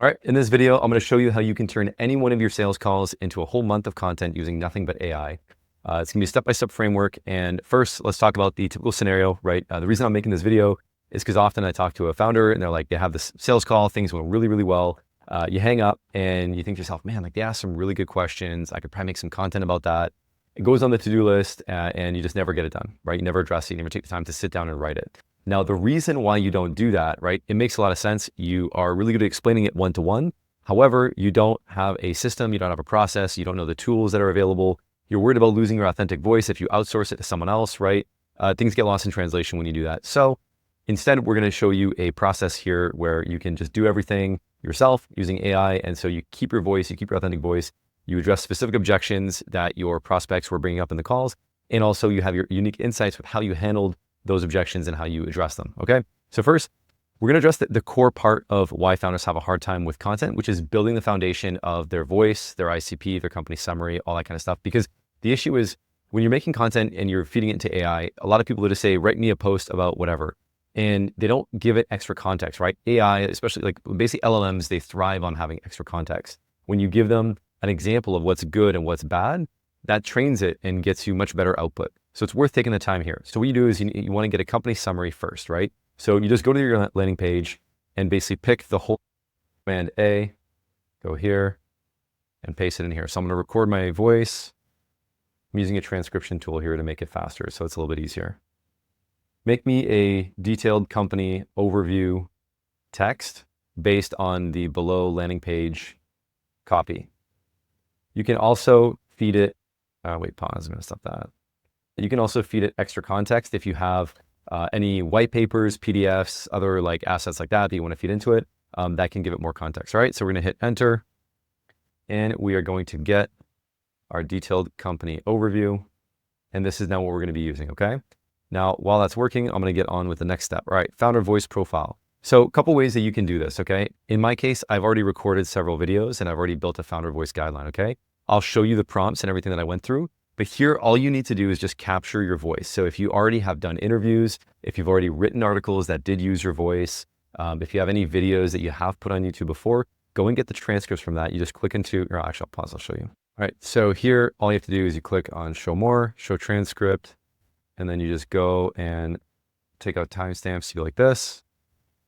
All right, in this video, I'm going to show you how you can turn any one of your sales calls into a whole month of content using nothing but AI. It's going to be a step-by-step framework. And first, let's talk about the typical scenario, right? The reason I'm making this video is because often I talk to a founder and they're like, they have this sales call, things went really, really well. You hang up and you think to yourself, man, like they asked some really good questions. I could probably make some content about that. It goes on the to-do list and you just never get it done, right? You never address it. You never take the time to sit down and write it. Now, the reason why you don't do that, right? It makes a lot of sense. You are really good at explaining it one-to-one. However, you don't have a system, you don't have a process, you don't know the tools that are available. You're worried about losing your authentic voice if you outsource it to someone else, right? Things get lost in translation when you do that. So instead, we're going to show you a process here where you can just do everything yourself using AI. And so you keep your voice, you keep your authentic voice, you address specific objections that your prospects were bringing up in the calls. And also you have your unique insights with how you handled those objections and how you address them, okay? So first, we're gonna address the core part of why founders have a hard time with content, which is building the foundation of their voice, their ICP, their company summary, all that kind of stuff. Because the issue is when you're making content and you're feeding it into AI, a lot of people will just say, write me a post about whatever. And they don't give it extra context, right? AI, especially like basically LLMs, they thrive on having extra context. When you give them an example of what's good and what's bad, that trains it and gets you much better output. So it's worth taking the time here. So what you do is you want to get a company summary first, right? So you just go to your landing page and basically pick the whole command A, go here and paste it in here. So I'm going to record my voice. I'm using a transcription tool here to make it faster, so it's a little bit easier. Make me a detailed company overview text based on the below landing page copy. You can also feed it, wait, pause, I'm going to stop that. You can also feed it extra context if you have any white papers, PDFs, other like assets like that you want to feed into it. That can give it more context, all right? So we're going to hit enter and we are going to get our detailed company overview. And this is now what we're going to be using, okay? Now, while that's working, I'm going to get on with the next step. All right, founder voice profile. So a couple ways that you can do this, okay? In my case, I've already recorded several videos and I've already built a founder voice guideline, okay? I'll show you the prompts and everything that I went through. But here, all you need to do is just capture your voice. So if you already have done interviews, if you've already written articles that did use your voice, if you have any videos that you have put on YouTube before, go and get the transcripts from that. You just click into, or actually I'll pause, I'll show you. All right, so here, all you have to do is you click on show more, show transcript, and then you just go and take out timestamps, you go like this,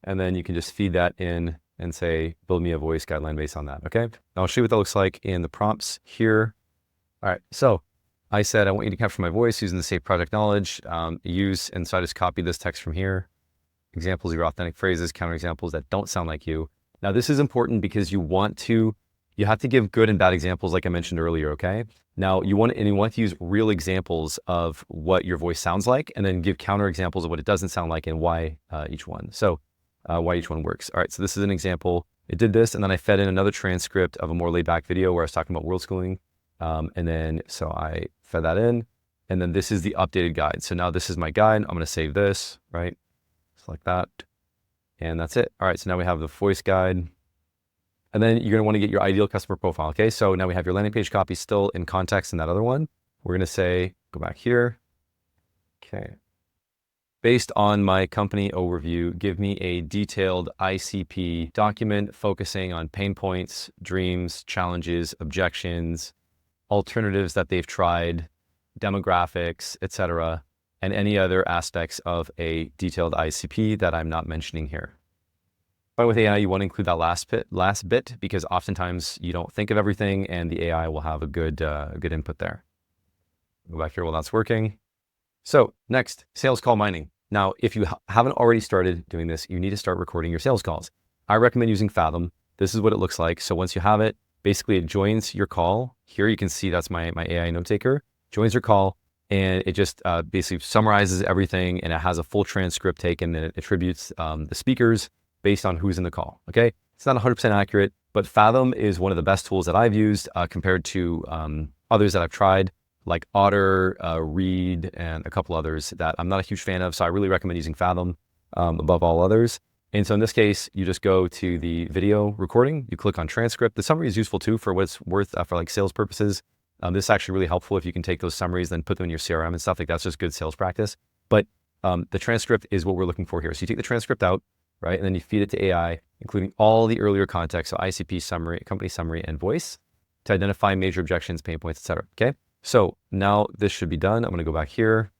and then you can just feed that in and say, build me a voice guideline based on that, okay? Now I'll show you what that looks like in the prompts here. All right, so I said, I want you to capture my voice using the save project knowledge, and so I just copied this text from here. Examples of your authentic phrases, counterexamples that don't sound like you. Now this is important because you have to give good and bad examples like I mentioned earlier, okay? Now you want to use real examples of what your voice sounds like and then give counterexamples of what it doesn't sound like and why each one. So why each one works. All right, so this is an example. It did this and then I fed in another transcript of a more laid back video where I was talking about world schooling. And then, so I fed that in, and then this is the updated guide. So now this is my guide. I'm going to save this, right? Just like that. And that's it. All right. So now we have the voice guide. And then you're going to want to get your ideal customer profile. Okay. So now we have your landing page copy still in context in that other one. We're going to say, go back here. Okay. Based on my company overview, give me a detailed ICP document focusing on pain points, dreams, challenges, objections, alternatives that they've tried, demographics, etc., and any other aspects of a detailed ICP that I'm not mentioning here. But with AI, you want to include that last bit because oftentimes you don't think of everything and the AI will have a good input there. Go back here while that's working. So next, sales call mining. Now, if you haven't already started doing this, you need to start recording your sales calls. I recommend using Fathom. This is what it looks like. So once you have it, basically it joins your call. Here you can see that's my AI note taker, joins your call, and it just basically summarizes everything and it has a full transcript taken and it attributes the speakers based on who's in the call, okay? It's not 100% accurate, but Fathom is one of the best tools that I've used compared to others that I've tried, like Otter, Read, and a couple others that I'm not a huge fan of, so I really recommend using Fathom above all others. And so in this case, you just go to the video recording, you click on transcript. The summary is useful too for what it's worth for like sales purposes. This is actually really helpful if you can take those summaries, then put them in your CRM and stuff like that's just good sales practice. But the transcript is what we're looking for here. So you take the transcript out, right? And then you feed it to AI, including all the earlier context, so ICP summary, company summary, and voice to identify major objections, pain points, etc. Okay, so now this should be done. I'm going to go back here.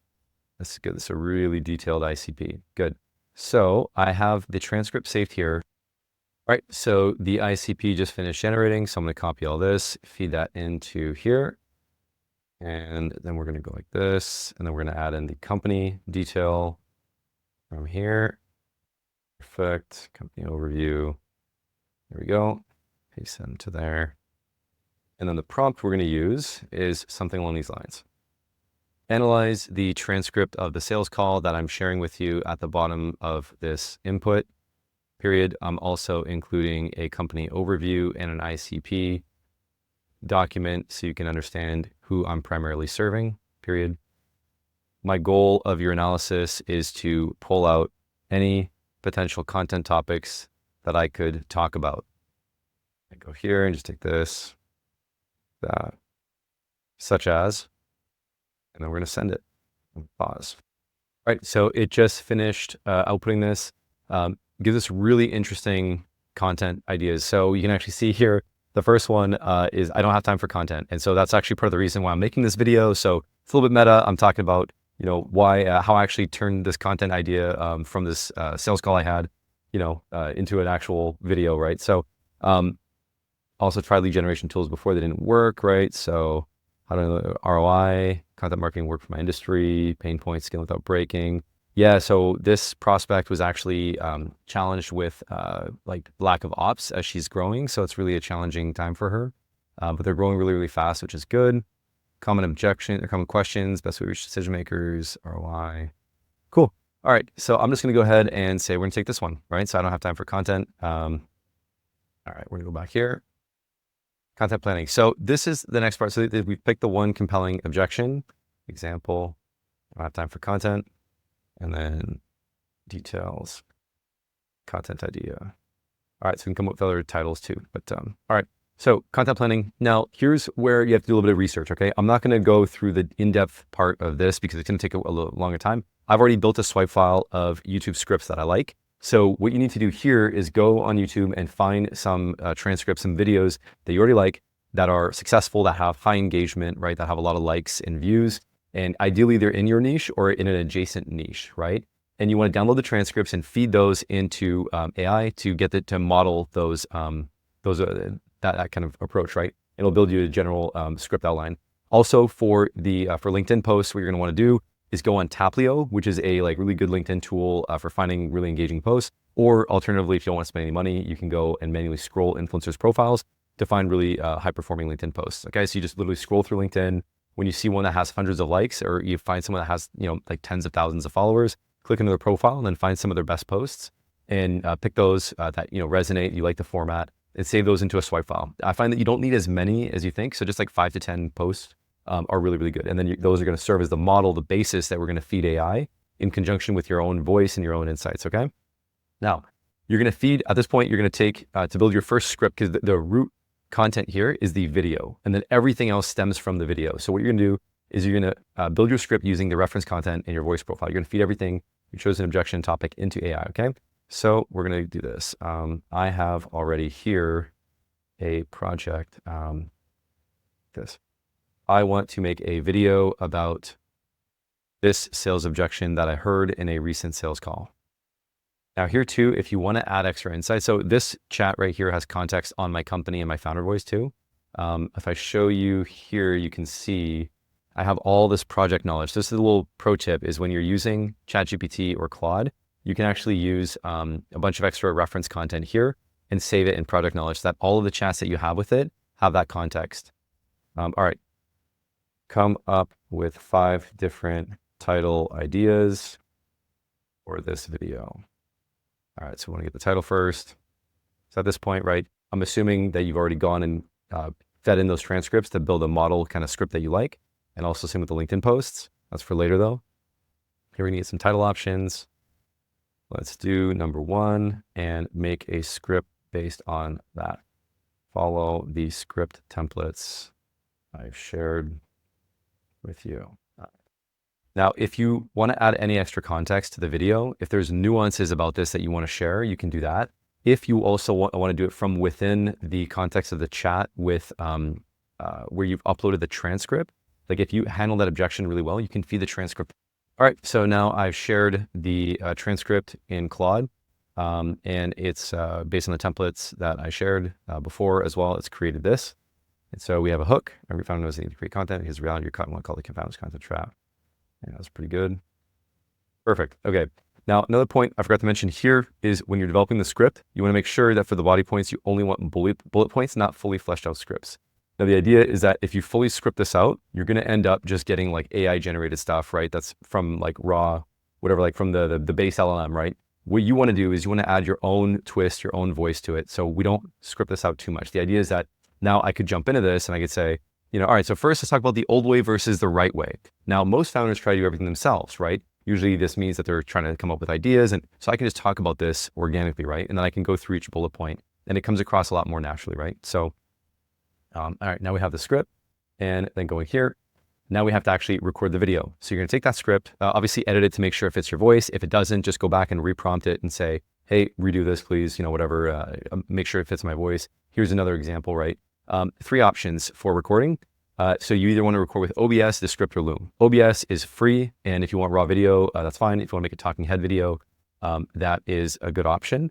Let's get this a really detailed ICP. Good. So I have the transcript saved here. All right, so the ICP just finished generating. So I'm going to copy all this, feed that into here. And then we're going to go like this. And then we're going to add in the company detail from here. Perfect. Company overview. There we go. Paste that into there. And then the prompt we're going to use is something along these lines. Analyze the transcript of the sales call that I'm sharing with you at the bottom of this input period. I'm also including a company overview and an ICP document so you can understand who I'm primarily serving, period. My goal of your analysis is to pull out any potential content topics that I could talk about. I go here and just take this, that, such as, and then we're going to send it. Pause. All right, so it just finished outputting this. Gives us really interesting content ideas. So you can actually see here, the first one is I don't have time for content. And so that's actually part of the reason why I'm making this video. So it's a little bit meta. I'm talking about, why, how I actually turned this content idea from this sales call I had, into an actual video, right? So also tried lead generation tools before they didn't work, right? So how do ROI, content marketing work for my industry, pain points, scaling without breaking. Yeah, so this prospect was actually challenged with like lack of ops as she's growing. So it's really a challenging time for her, but they're growing really, really fast, which is good. Common objection or common questions, best way to reach decision makers, ROI. Cool. All right, so I'm just gonna go ahead and say we're gonna take this one, right? So I don't have time for content. All right, we're gonna go back here. Content planning. So this is the next part. So we picked the one compelling objection. Example, I don't have time for content. And then details, content idea. All right, so we can come up with other titles too. But all right, so content planning. Now, here's where you have to do a little bit of research, okay? I'm not gonna go through the in-depth part of this because it's gonna take a little longer time. I've already built a swipe file of YouTube scripts that I like. So what you need to do here is go on YouTube and find some transcripts, some videos that you already like that are successful, that have high engagement, right? That have a lot of likes and views. And ideally they're in your niche or in an adjacent niche, right? And you want to download the transcripts and feed those into AI to get it to model those that kind of approach, right? It'll build you a general script outline. Also for LinkedIn posts, what you're going to want to do is go on Taplio, which is a really good LinkedIn tool for finding really engaging posts. Or alternatively, if you don't want to spend any money, you can go and manually scroll influencers' profiles to find really high-performing LinkedIn posts. Okay, so you just literally scroll through LinkedIn. When you see one that has hundreds of likes, or you find someone that has like tens of thousands of followers, click into their profile and then find some of their best posts and pick those that resonate, you like the format, and save those into a swipe file. I find that you don't need as many as you think, so just like 5 to 10 posts are really, really good. And then those are going to serve as the model, the basis that we're going to feed AI in conjunction with your own voice and your own insights, okay? Now, you're going to feed, at this point, you're going to take, to build your first script, because the root content here is the video, and then everything else stems from the video. So what you're going to do is you're going to build your script using the reference content in your voice profile. You're going to feed everything, your chosen objection topic into AI, okay? So we're going to do this. I have already here a project, this. I want to make a video about this sales objection that I heard in a recent sales call. Now here too, if you want to add extra insight, so this chat right here has context on my company and my founder voice too. If I show you here, you can see I have all this project knowledge. This is a little pro tip, is when you're using ChatGPT or Claude, you can actually use a bunch of extra reference content here and save it in project knowledge so that all of the chats that you have with it have that context. All right, come up with 5 different title ideas for this video. All right, so we want to get the title first. So at this point, right, I'm assuming that you've already gone and fed in those transcripts to build a model kind of script that you like, and also same with the LinkedIn posts. That's for later though. Here we need some title options. Let's do number 1 and make a script based on that. Follow the script templates I've shared with you. Now, if you want to add any extra context to the video, if there's nuances about this that you want to share, you can do that. If you also want to do it from within the context of the chat with where you've uploaded the transcript, like if you handle that objection really well, you can feed the transcript. All right, so now I've shared the transcript in Claude, and it's based on the templates that I shared before as well. It's created this. And so we have a hook. Every founder knows they need to create content. Here's reality. Your content, called the confounders content trap. Yeah, that's pretty good. Perfect. Okay. Now, another point I forgot to mention here is when you're developing the script, you want to make sure that for the body points, you only want bullet points, not fully fleshed out scripts. Now, the idea is that if you fully script this out, you're going to end up just getting like AI generated stuff, right? That's from like raw, whatever, like from the base LLM, right? What you want to do is you want to add your own twist, your own voice to it. So we don't script this out too much. The idea is that now I could jump into this and I could say, all right, so first let's talk about the old way versus the right way. Now, most founders try to do everything themselves, right? Usually this means that they're trying to come up with ideas. And so I can just talk about this organically, right? And then I can go through each bullet point and it comes across a lot more naturally, right? So, all right, now we have the script and then going here, now we have to actually record the video. So you're gonna take that script, obviously edit it to make sure it fits your voice. If it doesn't, just go back and reprompt it and say, hey, redo this, please, whatever, make sure it fits my voice. Here's another example, right? 3 options for recording. So you either want to record with OBS, Descript, or Loom. OBS is free, and if you want raw video, that's fine. If you want to make a talking head video, that is a good option.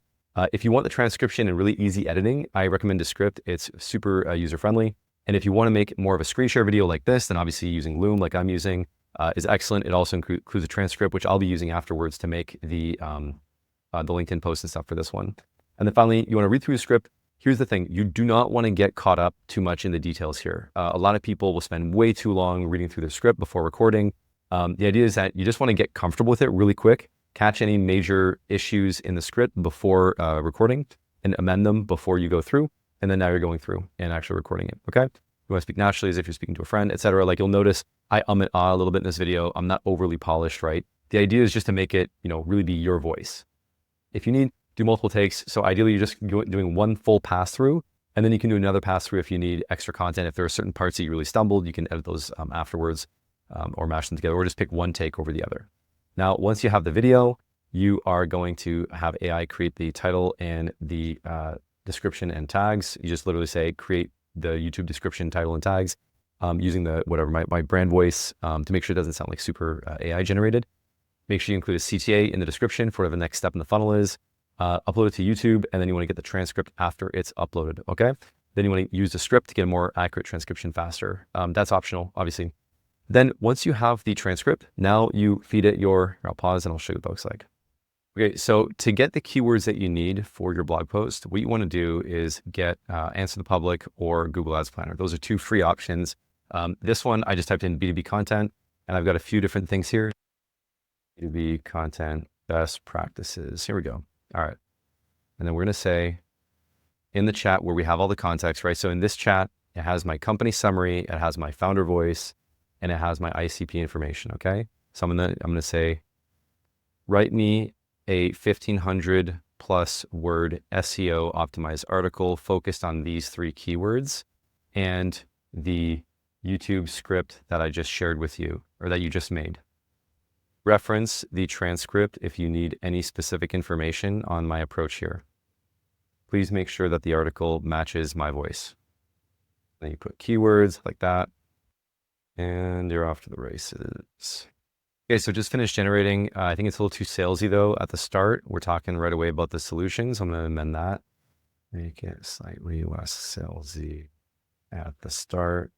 If you want the transcription and really easy editing, I recommend Descript. It's super user-friendly. And if you want to make more of a screen share video like this, then obviously using Loom, like I'm using, is excellent. It also includes a transcript, which I'll be using afterwards to make the LinkedIn post and stuff for this one. And then finally, you want to read through the script. Here's the thing, you do not want to get caught up too much in the details here. A lot of people will spend way too long reading through their script before recording. The idea is that you just want to get comfortable with it really quick, catch any major issues in the script before recording and amend them before you go through. And then now you're going through and actually recording it, okay? You want to speak naturally as if you're speaking to a friend, etc. Like you'll notice I and ah a little bit in this video. I'm not overly polished, right? The idea is just to make it, really be your voice. If you need, do multiple takes. So ideally, you're just doing one full pass through, and then you can do another pass through if you need extra content. If there are certain parts that you really stumbled, you can edit those afterwards or mash them together, or just pick one take over the other. Now, once you have the video, you are going to have AI create the title and the description and tags. You just literally say, create the YouTube description, title, and tags using the my brand voice to make sure it doesn't sound like super AI generated. Make sure you include a CTA in the description for whatever the next step in the funnel is. Upload it to YouTube, and then you want to get the transcript after it's uploaded, okay? Then you want to use the script to get a more accurate transcription faster. That's optional, obviously. Then once you have the transcript, now you feed it I'll pause and I'll show you what it looks like. Okay, so to get the keywords that you need for your blog post, what you want to do is get Answer the Public or Google Ads Planner. Those are 2 free options. This one, I just typed in B2B content, and I've got a few different things here. B2B content, best practices. Here we go. All right. And then we're going to say in the chat where we have all the context, right? So in this chat, it has my company summary, it has my founder voice, and it has my ICP information. Okay. So I'm going to say, write me a 1,500 plus word SEO optimized article focused on these 3 keywords and the YouTube script that I just shared with you, or that you just made. Reference the transcript if you need any specific information on my approach here. Please make sure that the article matches my voice. Then you put keywords like that, and you're off to the races. Okay, so just finished generating. I think it's a little too salesy though at the start. We're talking right away about the solutions. I'm going to amend that. Make it slightly less salesy at the start.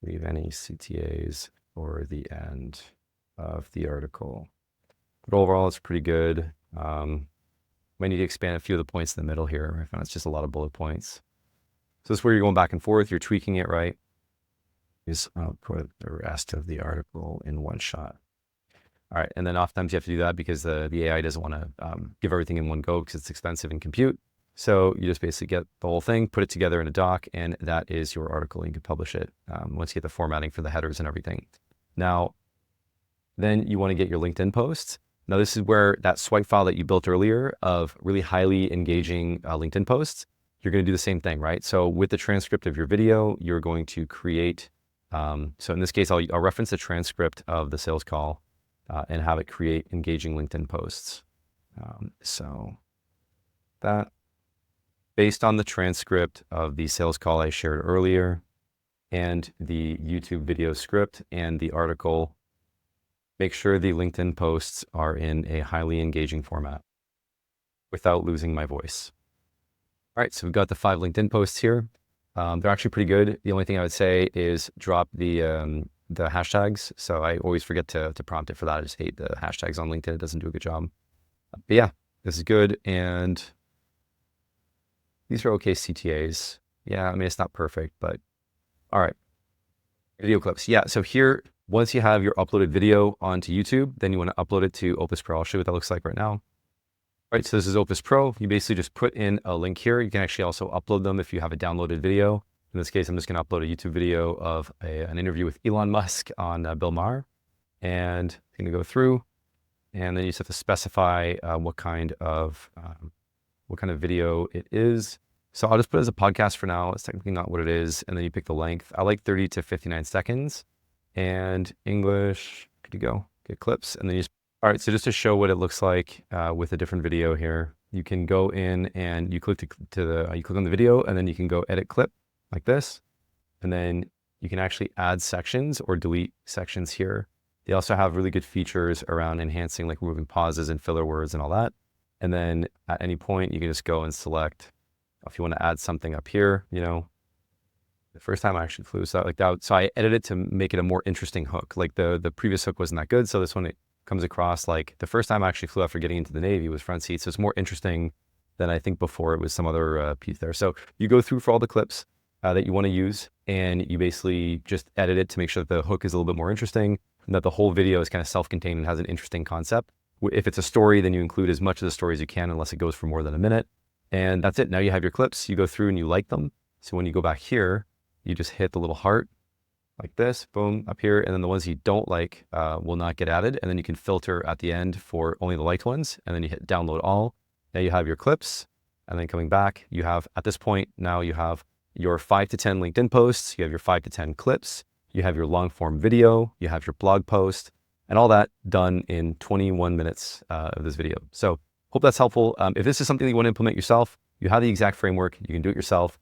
Leave any CTAs for the end of the article. But overall, it's pretty good. Might need to expand a few of the points in the middle here. I found it's just a lot of bullet points. So this is where you're going back and forth. You're tweaking it, right? Just put the rest of the article in one shot. All right, and then oftentimes you have to do that because the AI doesn't want to give everything in one go because it's expensive in compute. So you just basically get the whole thing, put it together in a doc, and that is your article. You can publish it once you get the formatting for the headers and everything. Now, then you want to get your LinkedIn posts. Now, this is where that swipe file that you built earlier of really highly engaging LinkedIn posts, you're going to do the same thing, right? So with the transcript of your video, you're going to create So in this case, I'll reference the transcript of the sales call and have it create engaging LinkedIn posts. So that based on the transcript of the sales call I shared earlier and the YouTube video script and the article, make sure the LinkedIn posts are in a highly engaging format without losing my voice. All right, so we've got the 5 LinkedIn posts here. They're actually pretty good. The only thing I would say is drop the hashtags. So I always forget to prompt it for that. I just hate the hashtags on LinkedIn. It doesn't do a good job. But yeah, this is good. And these are okay CTAs. Yeah, I mean, it's not perfect, but all right. Video clips. Yeah, so here, once you have your uploaded video onto YouTube, then you want to upload it to Opus Pro. I'll show you what that looks like right now. All right, so this is Opus Pro. You basically just put in a link here. You can actually also upload them if you have a downloaded video. In this case, I'm just going to upload a YouTube video of an interview with Elon Musk on Bill Maher. And I'm going to go through, and then you just have to specify what kind of video it is. So I'll just put it as a podcast for now. It's technically not what it is. And then you pick the length. I like 30 to 59 seconds. And English, good to go. Get clips. And then you just, all right, so just to show what it looks like with a different video here, you can go in and you click you click on the video, and then you can go edit clip like this. And then you can actually add sections or delete sections here. They also have really good features around enhancing, like removing pauses and filler words and all that. And then at any point, you can just go and select if you want to add something up here. The first time I actually flew, so I edited it to make it a more interesting hook. Like the previous hook wasn't that good. So this one, it comes across like the first time I actually flew after getting into the Navy was front seat. So it's more interesting than I think before it was some other piece there. So you go through for all the clips that you want to use, and you basically just edit it to make sure that the hook is a little bit more interesting and that the whole video is kind of self-contained and has an interesting concept. If it's a story, then you include as much of the story as you can, unless it goes for more than a minute. And that's it. Now you have your clips. You go through and you like them. So when you go back here, you just hit the little heart like this, boom, up here. And then the ones you don't like will not get added. And then you can filter at the end for only the liked ones. And then you hit download all. Now you have your clips. And then coming back, you have, at this point, now you have your 5 to 10 LinkedIn posts. You have your 5 to 10 clips. You have your long form video. You have your blog post, and all that done in 21 minutes of this video. So hope that's helpful. If this is something that you want to implement yourself, you have the exact framework. You can do it yourself.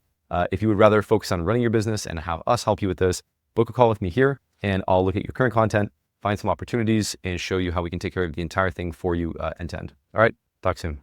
If you would rather focus on running your business and have us help you with this, book a call with me here, and I'll look at your current content, find some opportunities, and show you how we can take care of the entire thing for you end to end. All right, talk soon.